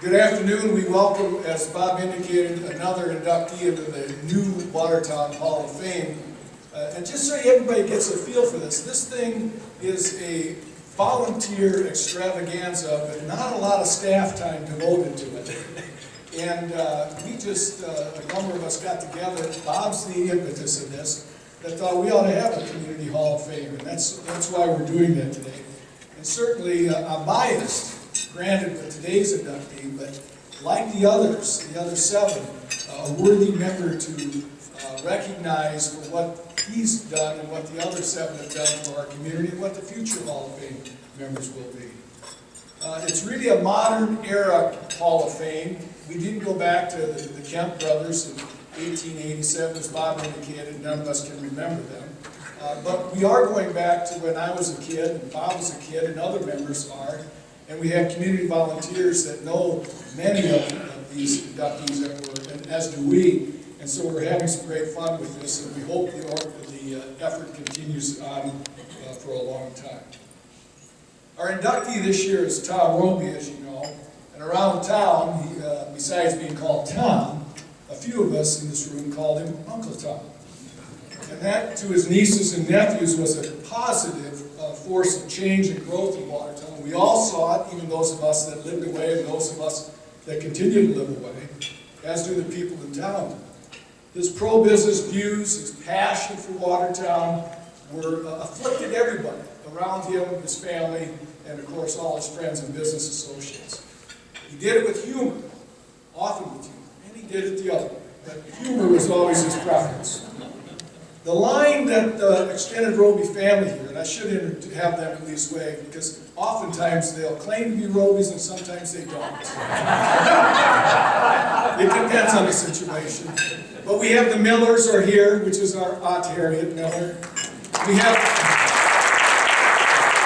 Good afternoon. We welcome, as Bob indicated, another inductee into the new Watertown Hall of Fame. And just so everybody gets a feel for this thing is a volunteer extravaganza, but not a lot of staff time devoted to it. And we just, a number of us got together, Bob's the impetus of this, that thought we ought to have a Community Hall of Fame, and that's why we're doing that today. And certainly I'm biased, granted, with today's inductee, but like the other seven, a worthy member to recognize for what he's done and what the other seven have done for our community and what the future Hall of Fame members will be. It's really a modern era Hall of Fame. We didn't go back to the Kemp brothers in 1887, as Bob indicated. None of us can remember them. But we are going back to when I was a kid, and Bob was a kid, and other members are. And we have community volunteers that know many of these inductees that were, and as do we. And so we're having some great fun with this, and we hope the effort continues on for a long time. Our inductee this year is Tom Roby, as you know. And around town, besides being called Tom, a few of us in this room called him Uncle Tom. And that, to his nieces and nephews, was a positive force of change and growth in Watertown. We all saw it, even those of us that lived away and those of us that continue to live away, as do the people in town. His pro-business views, his passion for Watertown were afflicted everybody around him, his family, and of course all his friends and business associates. He did it with humor, often with humor, and he did it the other way, but humor was always his preference. The line that the extended Roby family here, and I should have them in this way, because oftentimes they'll claim to be Robys and sometimes they don't. It depends on the situation. But we have the Millers are here, which is our Aunt Harriet Miller. We have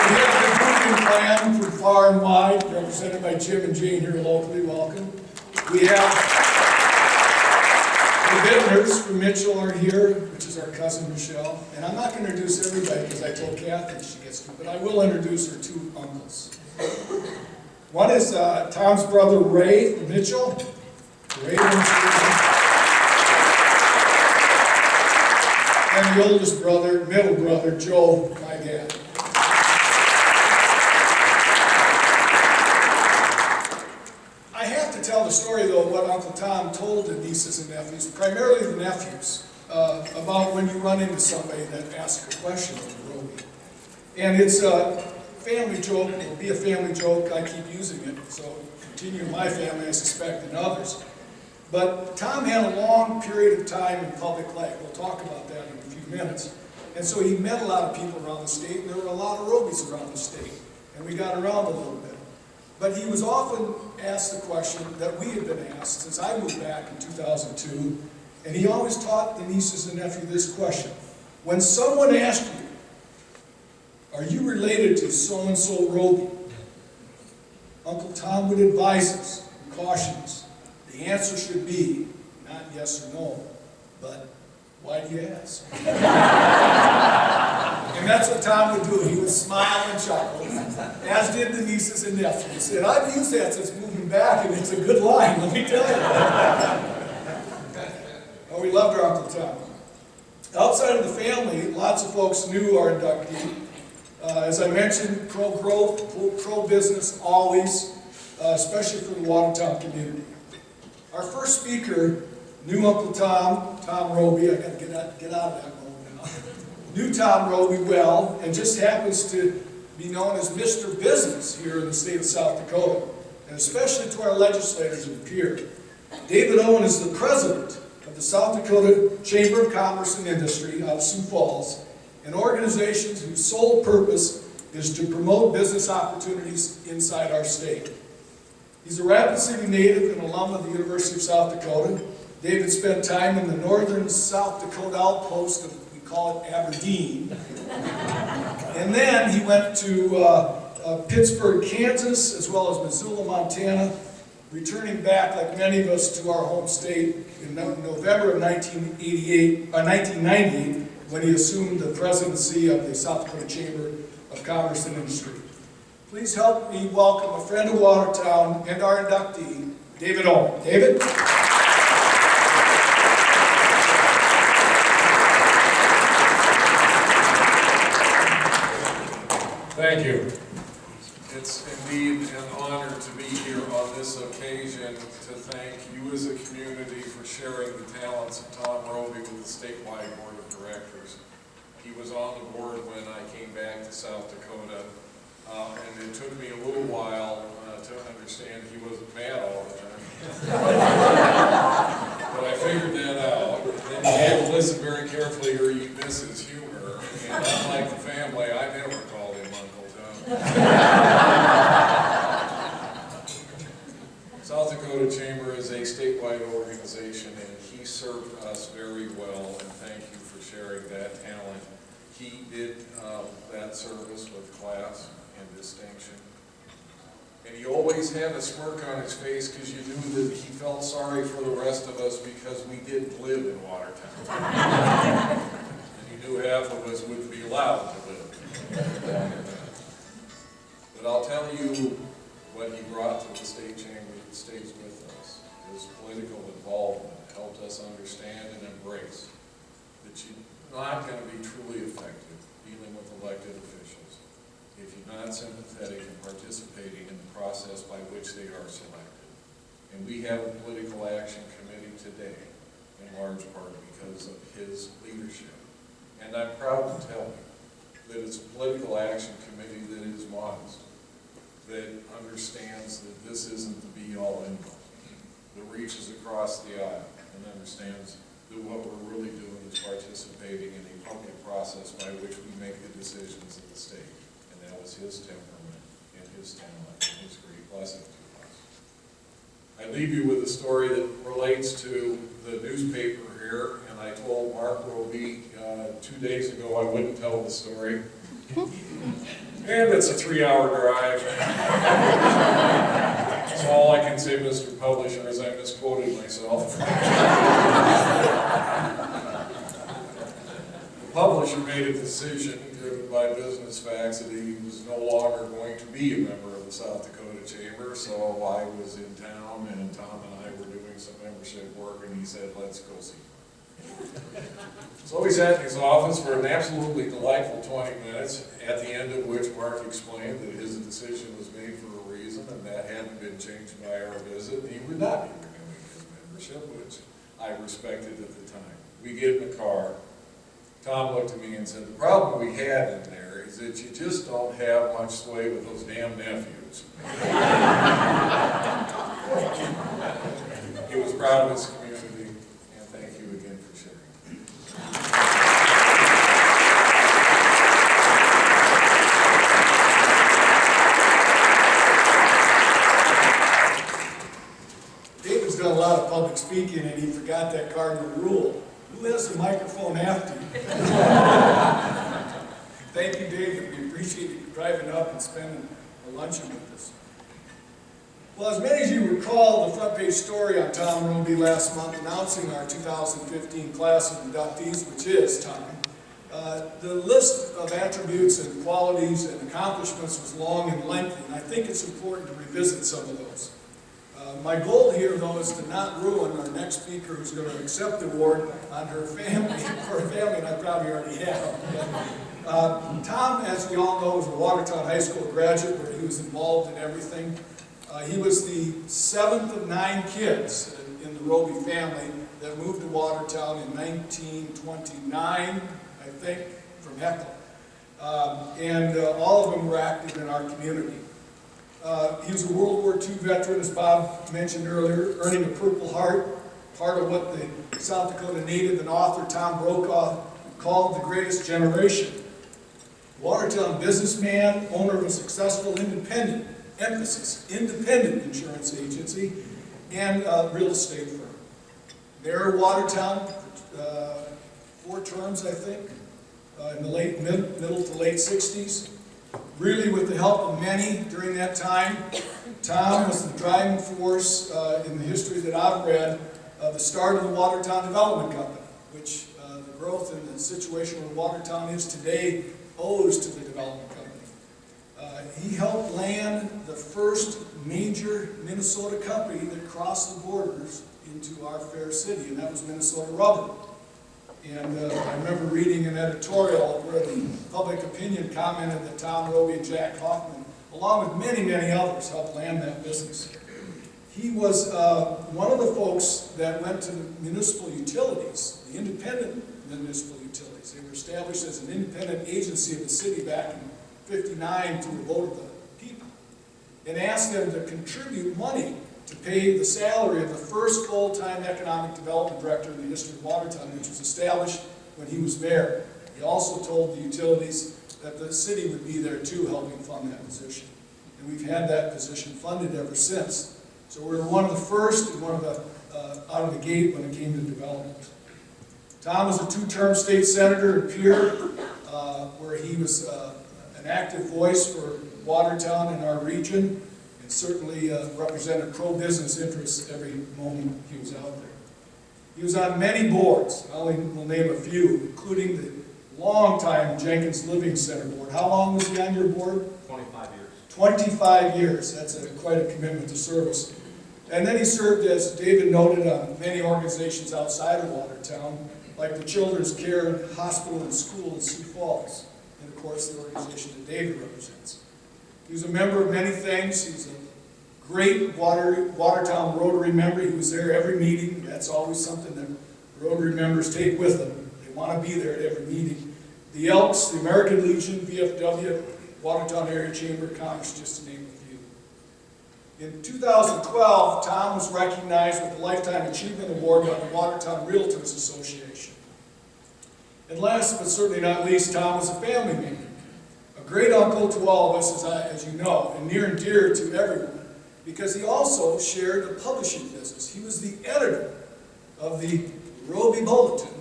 the Brooklyn clan from far and wide, represented by Jim and Jane here locally. Welcome. We have the Bittners from Mitchell are here, which is our cousin Michelle. And I'm not going to introduce everybody because I told Kathy she gets to, but I will introduce her two uncles. One is Tom's brother Ray from Mitchell. Ray and the oldest brother, middle brother, Joe, my dad. I have to tell the story, though, of what Uncle Tom told the nieces and nephews, primarily the nephews, about when you run into somebody that asks a question of Roby. And it's a family joke, it'll be a family joke, I keep using it, so continue in my family, I suspect, and others. But Tom had a long period of time in public life. We'll talk about that in a few minutes. And so he met a lot of people around the state, and there were a lot of Robys around the state. And we got around a little bit. But he was often asked the question that we had been asked since I moved back in 2002. And he always taught the nieces and nephews this question. When someone asked you, are you related to so-and-so Roby? Uncle Tom would advise us and caution us. The answer should be not yes or no, but why do you ask? And that's what Tom would do. He would smile and chuckle, as did the nieces and nephews. He said, I've used that since moving back, and it's a good line, let me tell you. Oh, we loved our Uncle Tom. Outside of the family, lots of folks knew our inductee. As I mentioned, pro-growth, pro-business always, especially for the Watertown community. Our first speaker knew Uncle Tom, Tom Roby, I got to get out of that mode now, knew Tom Roby well, and just happens to be known as Mr. Business here in the state of South Dakota, and especially to our legislators and peers. David Owen is the president of the South Dakota Chamber of Commerce and Industry out of Sioux Falls, an organization whose sole purpose is to promote business opportunities inside our state. He's a Rapid City native and alum of the University of South Dakota. David spent time in the northern South Dakota outpost of, we call it Aberdeen. And then he went to Pittsburgh, Kansas, as well as Missoula, Montana, returning back, like many of us, to our home state in November of 1998 when he assumed the presidency of the South Dakota Chamber of Commerce and Industry. Please help me welcome a friend of Watertown and our inductee, David Owen. David? Thank you. It's indeed an honor to be here on this occasion to thank you as a community for sharing the talents of Tom Roby with the statewide board of directors. He was on the board when I came back to South Dakota, and it took me a little while to understand he wasn't mad all the time. But I figured that out. And then you had to listen very carefully or you'd miss his humor. And unlike the family, I never called him Uncle Tom. South Dakota Chamber is a statewide organization, and he served us very well, and thank you for sharing that talent. He did that service with class and distinction. And he always had a smirk on his face because you knew that he felt sorry for the rest of us because we didn't live in Watertown. And he knew half of us wouldn't be allowed to live. But I'll tell you what he brought to the state chamber that stays with us. His political involvement helped us understand and embrace that you're not going to be truly effective dealing with elected officials if you're not sympathetic and participating in the process by which they are selected. And we have a political action committee today, in large part because of his leadership. And I'm proud to tell you that it's a political action committee that is modest, that understands that this isn't the be-all, end-all, that reaches across the aisle and understands that what we're really doing is participating in a public process by which we make the decisions of the state. And that was his temperament and his talent and his great blessing to us. I leave you with a story that relates to the newspaper here, and I told Mark Roby 2 days ago I wouldn't tell the story. And it's a 3-hour drive. So all I can say, Mr. Publisher, is I misquoted myself. The publisher made a decision driven by business facts that he was no longer going to be a member of the South Dakota Chamber, so I was in town and Tom and I were doing some membership work and he said, let's go see him. So we sat in his office for an absolutely delightful 20 minutes, at the end of which Mark explained that his decision was made for a reason and that hadn't been changed by our visit, and he would not be renewing his membership, which I respected at the time. We get in the car. Tom looked at me and said, the problem we had in there is that you just don't have much sway with those damn nephews. He was proud of his community, and thank you again for sharing. David's done a lot of public speaking and he forgot that cardinal rule. Who has the microphone after you? Thank you, David. We appreciate you driving up and spending a luncheon with us. Well, as many of you recall, the front page story on Tom Roby last month announcing our 2015 class of inductees, which is Tom. The list of attributes and qualities and accomplishments was long and lengthy, and I think it's important to revisit some of those. My goal here, though, is to not ruin our next speaker who's going to accept the award on her family, for her family, and I probably already have. Tom, as we all know, was a Watertown High School graduate where he was involved in everything. He was the 7th of 9 kids in the Roby family that moved to Watertown in 1929, I think, from Heckle. And all of them were active in our community. He was a World War II veteran, as Bob mentioned earlier, earning a Purple Heart, part of what the South Dakota native and author Tom Brokaw called the greatest generation. Watertown businessman, owner of a successful independent, emphasis, independent insurance agency, and real estate firm. Mayor of Watertown, 4 terms, I think, in the middle to late 60s. Really, with the help of many during that time, Tom was the driving force in the history that I've read of the start of the Watertown Development Company, which the growth and the situation where Watertown is today owes to the development company. he helped land the first major Minnesota company that crossed the borders into our fair city, and that was Minnesota Rubber. And I remember reading an editorial where the public opinion commented that Tom Roby and Jack Hoffman, along with many, many others, helped land that business. He was one of the folks that went to the municipal utilities, the independent municipal utilities. They were established as an independent agency of the city back in '59 to a vote of the people, and asked them to contribute money to pay the salary of the first full-time economic development director in the history of Watertown, which was established when he was mayor. He also told the utilities that the city would be there too, helping fund that position. And we've had that position funded ever since. So we were one of the first and one of the out of the gate when it came to development. Tom was a two-term state senator in Pierre, where he was an active voice for Watertown in our region, and certainly represented pro-business interests every moment he was out there. He was on many boards. I only will name a few, including the long-time Jenkins Living Center board. How long was he on your board? 25 years. 25 years. That's quite a commitment to service. And then he served, as David noted, on many organizations outside of Watertown, like the Children's Care Hospital and School in Sioux Falls, and of course the organization that David represents. He was a member of many things. He's a great Watertown Rotary member. He was there every meeting. That's always something that Rotary members take with them. They want to be there at every meeting. The Elks, the American Legion, VFW, Watertown Area Chamber of Commerce, just to name a few. In 2012, Tom was recognized with the Lifetime Achievement Award by the Watertown Realtors Association. And last but certainly not least, Tom was a family member. A great uncle to all of us, as you know, and near and dear to everyone, because he also shared a publishing business. He was the editor of the Roby Bulletin.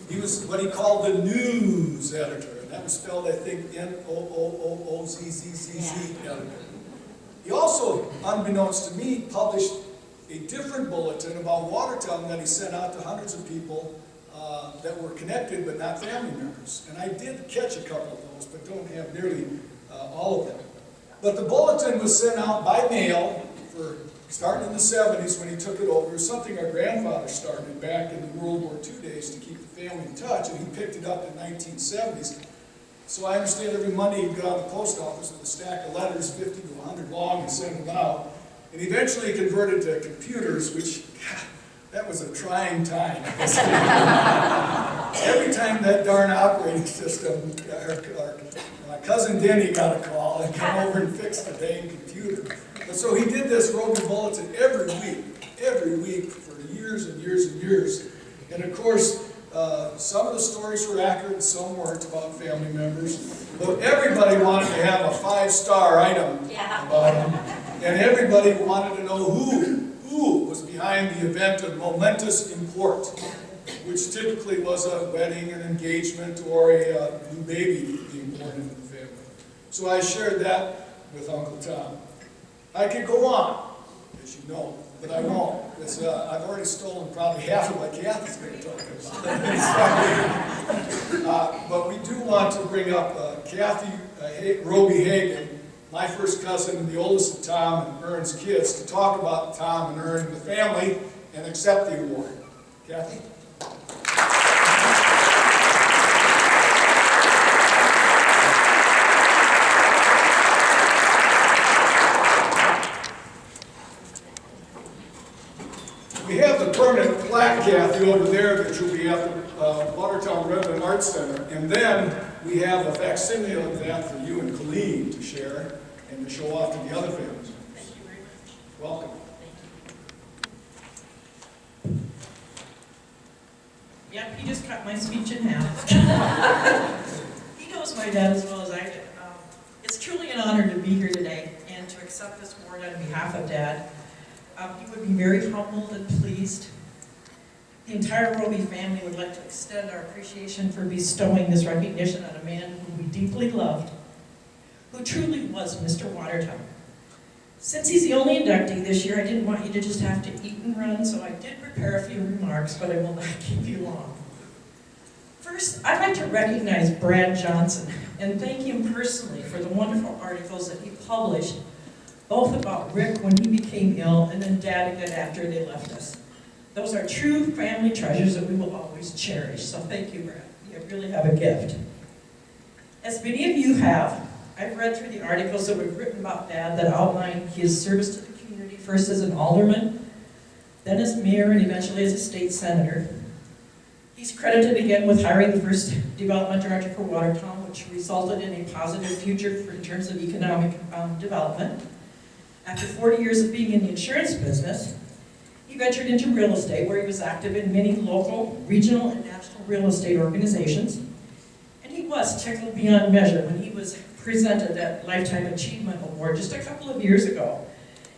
He was what he called the news editor, and that was spelled, I think, N-O-O-O-Z-Z-Z-Z editor. He also, unbeknownst to me, published a different bulletin about Watertown that he sent out to hundreds of people that were connected but not family members. And I did catch a couple of those, but don't have nearly all of them. But the bulletin was sent out by mail for starting in the 70s when he took it over. It was something our grandfather started back in the World War II days to keep the family in touch, and he picked it up in the 1970s. So I understand every Monday he'd go out to the post office with a stack of letters, 50 to 100 long, and send them out. And eventually he converted to computers, which, God, that was a trying time. Every time that darn operating system, my cousin Denny got a call and come over and fix the dang computer. And so he did this Roby Bulletin every week for years and years and years. And of course, some of the stories were accurate and some weren't about family members. But everybody wanted to have a 5-star item about him. And everybody wanted to know who was behind the event of momentous import, which typically was a wedding, an engagement, or a new baby being born into the family. So I shared that with Uncle Tom. I could go on, as you know, but I won't, because I've already stolen probably half of what Kathy's been talking about. But we do want to bring up Kathy Roby Hagan, my first cousin and the oldest of Tom and Ern's kids, to talk about Tom and Ern and the family and accept the award. Kathy? We have the permanent plaque, Kathy, over there that you'll be at the Watertown Redmond Arts Center. And then we have a facsimile of that for you and Colleen to share and to show off to the other families. Thank you very much. Welcome. Thank you. Yep, he just cut my speech in half. He knows my dad as well as I do. It's truly an honor to be here today and to accept this award on behalf of Dad. He would be very humbled and pleased. The entire Roby family would like to extend our appreciation for bestowing this recognition on a man who we deeply loved, who truly was Mr. Watertown. Since he's the only inductee this year, I didn't want you to just have to eat and run, so I did prepare a few remarks, but I will not keep you long. First, I'd like to recognize Brad Johnson and thank him personally for the wonderful articles that he published, both about Rick when he became ill and then Dad again after they left us. Those are true family treasures that we will always cherish, so thank you, Brad. You really have a gift. As many of you have, I've read through the articles that were written about Dad that outline his service to the community, first as an alderman, then as mayor, and eventually as a state senator. He's credited again with hiring the first development director for Watertown, which resulted in a positive future in terms of economic development. After 40 years of being in the insurance business, he ventured into real estate, where he was active in many local, regional, and national real estate organizations. And he was tickled beyond measure when he was presented that Lifetime Achievement Award just a couple of years ago,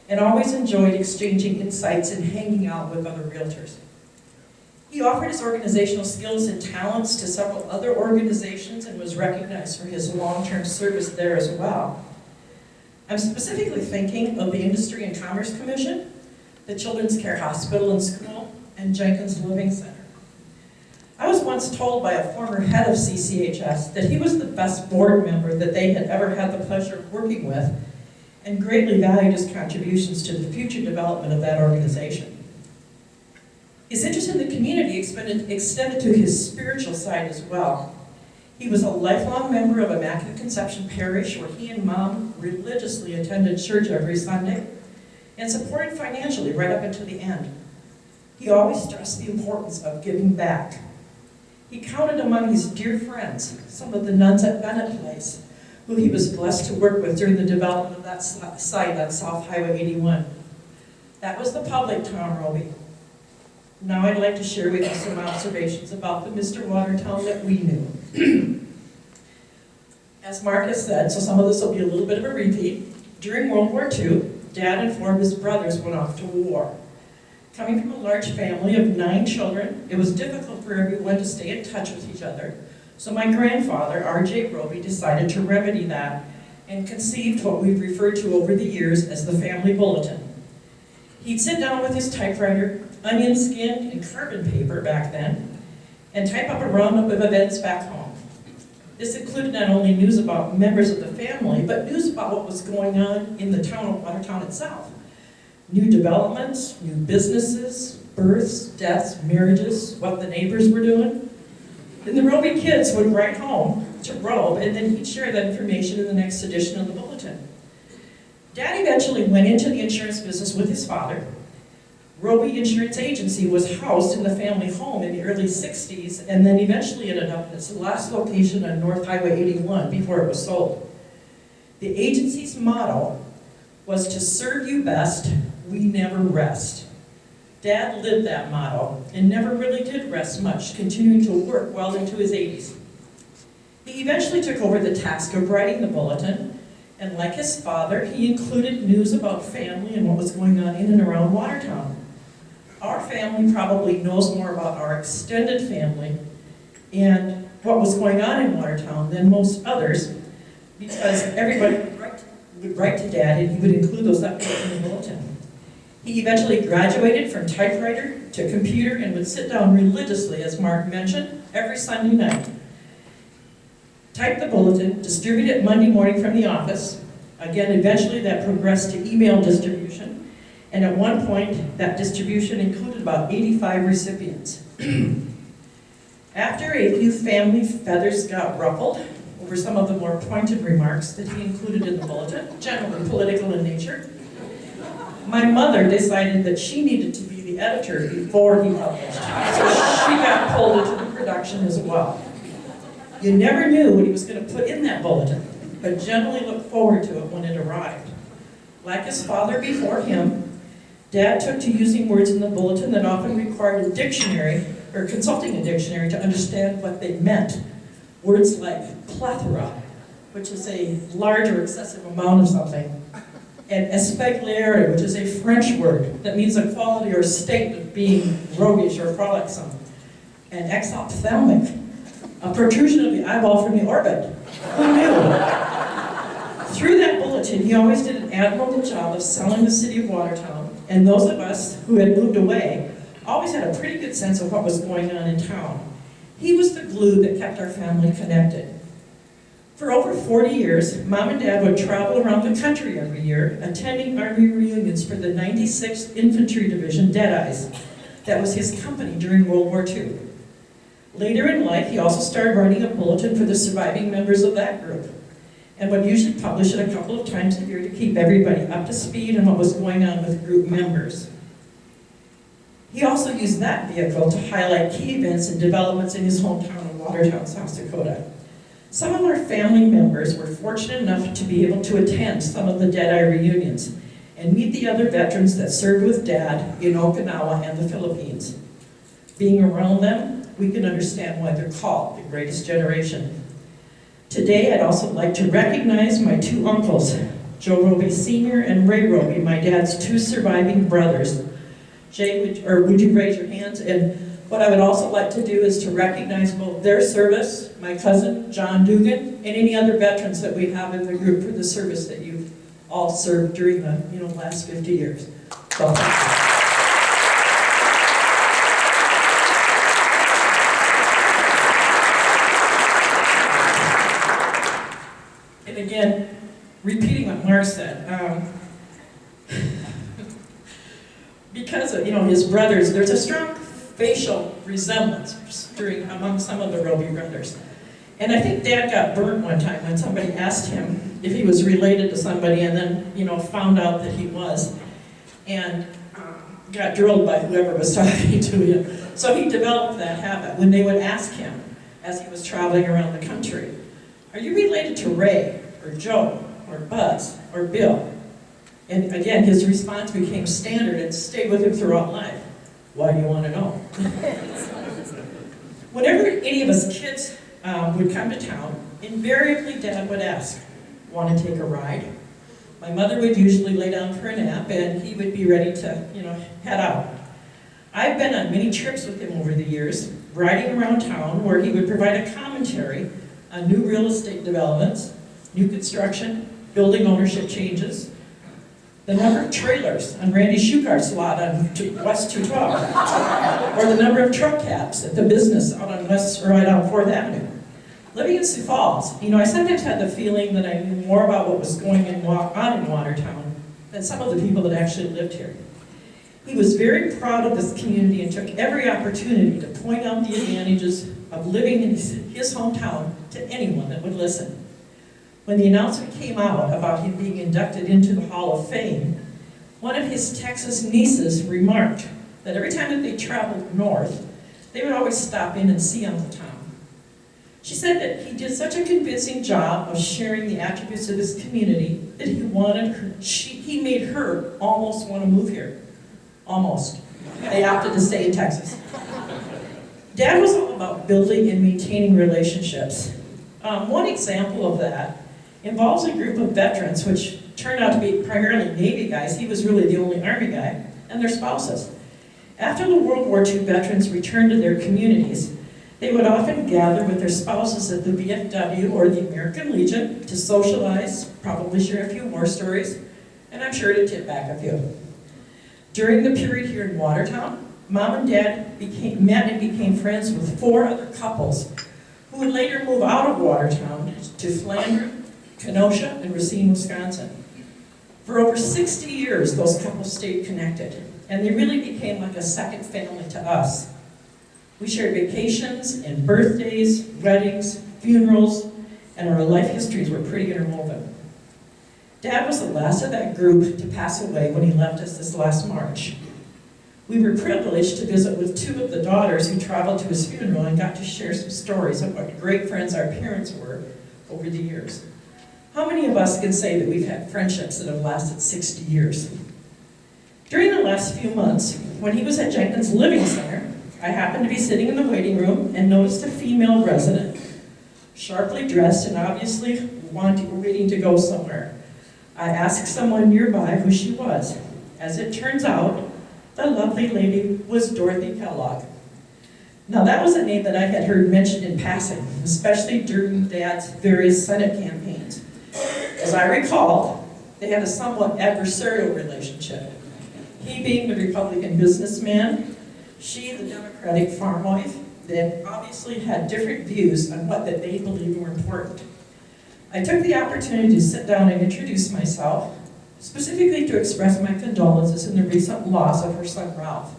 and always enjoyed exchanging insights and hanging out with other realtors. He offered his organizational skills and talents to several other organizations and was recognized for his long-term service there as well. I'm specifically thinking of the Industry and Commerce Commission, the Children's Care Hospital and School, and Jenkins Living Center. I was once told by a former head of CCHS that he was the best board member that they had ever had the pleasure of working with, and greatly valued his contributions to the future development of that organization. His interest in the community extended to his spiritual side as well. He was a lifelong member of Immaculate Conception Parish, where he and Mom religiously attended church every Sunday and supported financially right up until the end. He always stressed the importance of giving back. He counted among his dear friends some of the nuns at Bennett Place, who he was blessed to work with during the development of that site on South Highway 81. That was the public Tom Roby. Now I'd like to share with you some observations about the Mr. Watertown that we knew. As Mark has said, so some of this will be a little bit of a repeat, during World War II, Dad and four of his brothers went off to war. Coming from a large family of 9 children, it was difficult for everyone to stay in touch with each other. So my grandfather, R.J. Roby, decided to remedy that and conceived what we've referred to over the years as the family bulletin. He'd sit down with his typewriter, onion skin, and carbon paper back then, and type up a roundup of events back home. This included not only news about members of the family, but news about what was going on in the town of Watertown itself. New developments, new businesses, births, deaths, marriages, what the neighbors were doing. Then the Roby kids would write home to Robe, and then he'd share that information in the next edition of the bulletin. Dad eventually went into the insurance business with his father. Roby Insurance Agency was housed in the family home in the early 60s, and then eventually ended up in its last location on North Highway 81 before it was sold. The agency's motto was to serve you best, we never rest. Dad lived that motto and never really did rest much, continuing to work well into his 80s. He eventually took over the task of writing the bulletin, and like his father, he included news about family and what was going on in and around Watertown. Our family probably knows more about our extended family and what was going on in Watertown than most others, because everybody would write to Dad and he would include those updates in the bulletin. He eventually graduated from typewriter to computer and would sit down religiously, as Mark mentioned, every Sunday night. Type the bulletin, distribute it Monday morning from the office. Again, eventually that progressed to email distribution. And at one point, that distribution included about 85 recipients. After a few family feathers got ruffled over some of the more pointed remarks that he included in the bulletin, generally political in nature, my mother decided that she needed to be the editor before he published. So she got pulled into the production as well. You never knew what he was going to put in that bulletin, but generally looked forward to it when it arrived. Like his father before him, Dad took to using words in the bulletin that often required a dictionary, or consulting a dictionary to understand what they meant. Words like plethora, which is a large or excessive amount of something, and espagliere, which is a French word that means a quality or state of being roguish or frolicsome, and exophthalmic, a protrusion of the eyeball from the orbit. Who knew? Through that bulletin, he always did an admirable job of selling the city of Watertown, and those of us who had moved away always had a pretty good sense of what was going on in town. He was the glue that kept our family connected. For over 40 years, Mom and Dad would travel around the country every year, attending Army reunions for the 96th Infantry Division Deadeyes. That was his company during World War II. Later in life, he also started writing a bulletin for the surviving members of that group, and would usually publish it a couple of times a year to keep everybody up to speed on what was going on with group members. He also used that vehicle to highlight key events and developments in his hometown of Watertown, South Dakota. Some of our family members were fortunate enough to be able to attend some of the Deadeye reunions and meet the other veterans that served with Dad in Okinawa and the Philippines. Being around them, we can understand why they're called the greatest generation. Today, I'd also like to recognize my two uncles, Joe Roby Sr. and Ray Roby, my dad's two surviving brothers. Jay, would you raise your hands? And what I would also like to do is to recognize both their service, my cousin, John Dugan, and any other veterans that we have in the group for the service that you've all served during the last 50 years. So, and again, repeating what Mark said, because of his brothers, there's a strong facial resemblance among some of the Roby brothers. And I think Dad got burnt one time when somebody asked him if he was related to somebody, and then found out that he was, and got drilled by whoever was talking to him. So he developed that habit when they would ask him as he was traveling around the country, "Are you related to Ray, or Joe, or Buzz, or Bill?" And again, his response became standard and stayed with him throughout life. "Why do you want to know?" Whenever any of us kids would come to town, invariably Dad would ask, "Want to take a ride?" My mother would usually lay down for a nap, and he would be ready to, head out. I've been on many trips with him over the years, riding around town where he would provide a commentary on new real estate developments, new construction, building ownership changes, the number of trailers on Randy Shugart's lot on West 212, or the number of truck cabs at the business out on right on 4th Avenue. Living in Sioux Falls, I sometimes had the feeling that I knew more about what was going on in Watertown than some of the people that actually lived here. He was very proud of this community and took every opportunity to point out the advantages of living in his hometown to anyone that would listen. When the announcement came out about him being inducted into the Hall of Fame, one of his Texas nieces remarked that every time that they traveled north, they would always stop in and see Uncle Tom. She said that he did such a convincing job of sharing the attributes of his community that he made her almost want to move here. Almost. They opted to stay in Texas. Dad was all about building and maintaining relationships. One example of that involves a group of veterans, which turned out to be primarily Navy guys. He was really the only Army guy, and their spouses. After the World War II veterans returned to their communities, they would often gather with their spouses at the VFW or the American Legion to socialize, probably share a few war stories, and I'm sure to tip back a few. During the period here in Watertown, Mom and Dad met and became friends with 4 other couples who would later move out of Watertown to Flanders, Kenosha, and Racine, Wisconsin. For over 60 years, those couples stayed connected, and they really became like a second family to us. We shared vacations and birthdays, weddings, funerals, and our life histories were pretty interwoven. Dad was the last of that group to pass away when he left us this last March. We were privileged to visit with 2 of the daughters who traveled to his funeral and got to share some stories of what great friends our parents were over the years. How many of us can say that we've had friendships that have lasted 60 years? During the last few months, when he was at Jenkins Living Center, I happened to be sitting in the waiting room and noticed a female resident, sharply dressed and obviously waiting to go somewhere. I asked someone nearby who she was. As it turns out, the lovely lady was Dorothy Kellogg. Now that was a name that I had heard mentioned in passing, especially during Dad's various Senate campaigns. As I recall, they had a somewhat adversarial relationship. He being the Republican businessman, she the Democratic farm wife, that obviously had different views on what that they believed were important. I took the opportunity to sit down and introduce myself, specifically to express my condolences in the recent loss of her son Ralph.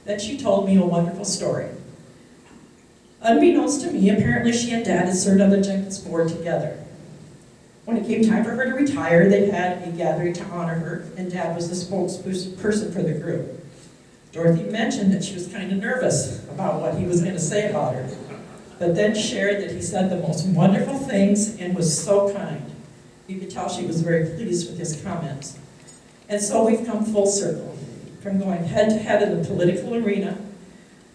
Then she told me a wonderful story. Unbeknownst to me, apparently she and Dad had served on the Jenkins board together. When it came time for her to retire, they had a gathering to honor her, and Dad was the spokesperson for the group. Dorothy mentioned that she was kind of nervous about what he was going to say about her, but then shared that he said the most wonderful things and was so kind. You could tell she was very pleased with his comments. And so we've come full circle, from going head-to-head in the political arena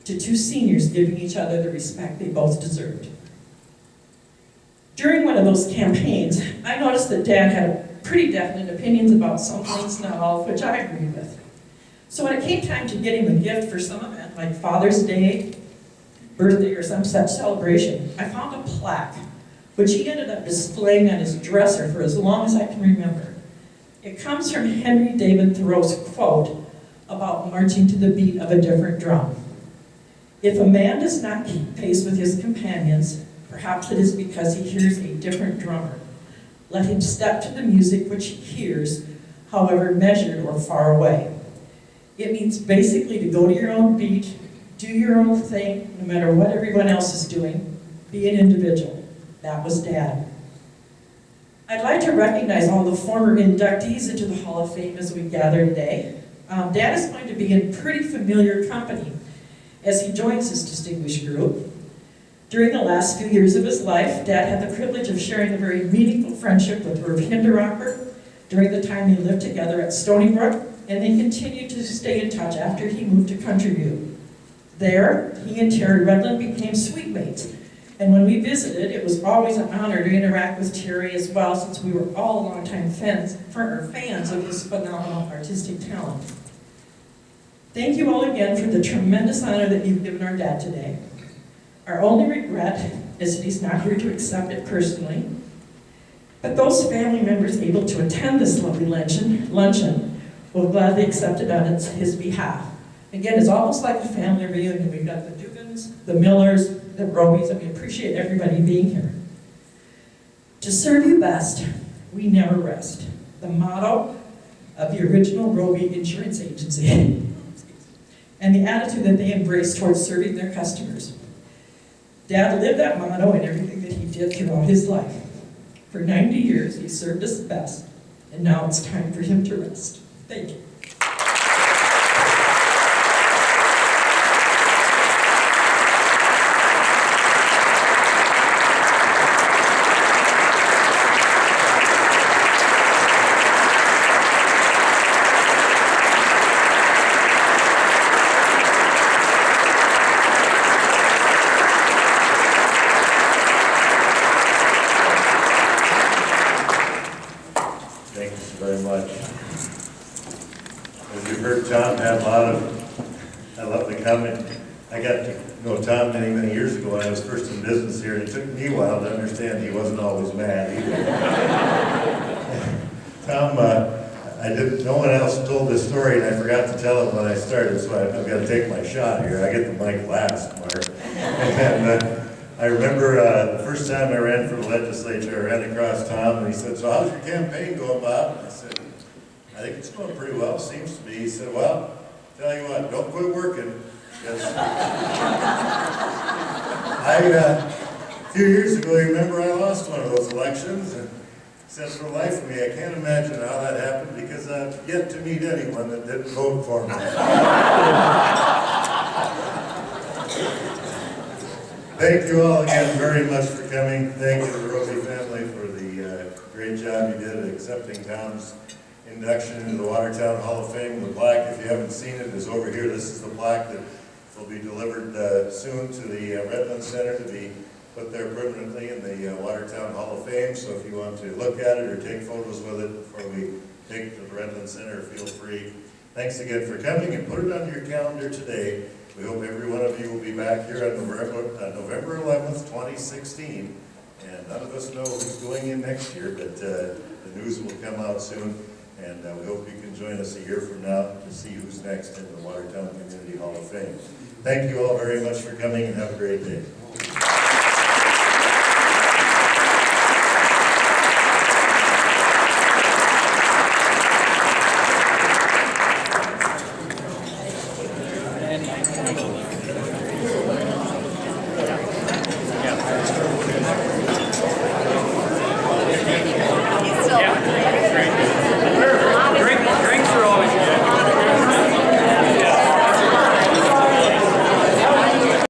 to two seniors giving each other the respect they both deserved. During one of those campaigns, I noticed that Dad had pretty definite opinions about some things, not all of which I agreed with. So when it came time to get him a gift for some event, like Father's Day, birthday, or some such celebration, I found a plaque, which he ended up displaying on his dresser for as long as I can remember. It comes from Henry David Thoreau's quote about marching to the beat of a different drum. If a man does not keep pace with his companions, perhaps it is because he hears a different drummer. Let him step to the music which he hears, however measured or far away. It means basically to go to your own beat, do your own thing, no matter what everyone else is doing, be an individual. That was Dad. I'd like to recognize all the former inductees into the Hall of Fame as we gather today. Dad is going to be in pretty familiar company as he joins this distinguished group. During the last few years of his life, Dad had the privilege of sharing a very meaningful friendship with Irv Hinderacher during the time they lived together at Stony Brook, and they continued to stay in touch after he moved to Country View. There, he and Terry Redland became suite mates, and when we visited, it was always an honor to interact with Terry as well, since we were all longtime fans of his phenomenal artistic talent. Thank you all again for the tremendous honor that you've given our dad today. Our only regret is that he's not here to accept it personally, but those family members able to attend this lovely luncheon will gladly accept it on his behalf. Again, it's almost like a family reunion. We've got the Dugans, the Millers, the Robys, and we appreciate everybody being here. To serve you best, we never rest. The motto of the original Roby Insurance Agency, and the attitude that they embrace towards serving their customers. Dad lived that motto in everything that he did throughout his life. For 90 years, he served us best, and now it's time for him to rest. Thank you. Thank you very much. As you heard Tom had a lot of, I love the comment. I got to know Tom many, many years ago when I was first in business here, and it took me a while to understand he wasn't always mad either. Tom, no one else told this story, and I forgot to tell it when I started, so I've got to take my shot here. I get the mic last, Mark. And I remember the first time I ran for the legislature, I ran across Tom, and he said, "So how's your campaign going, Bob?" And I said, "I think it's going pretty well, seems to be." He said, "Well, tell you what, don't quit working." Because a few years ago, you remember I lost one of those elections, and he said, "For the life of me, I can't imagine how that happened, because I've yet to meet anyone that didn't vote for me." Thank you all again very much for coming. Thank you to the Roby family for the great job you did at accepting Tom's induction into the Watertown Hall of Fame. The plaque, if you haven't seen it, is over here. This is the plaque that will be delivered soon to the Redland Center to be put there permanently in the Watertown Hall of Fame. So if you want to look at it or take photos with it before we take it to the Redland Center, feel free. Thanks again for coming, and put it on your calendar today. We hope every one of you will be back here on November 11th, 2016. And none of us know who's going in next year, but the news will come out soon. And we hope you can join us a year from now to see who's next in the Watertown Community Hall of Fame. Thank you all very much for coming and have a great day.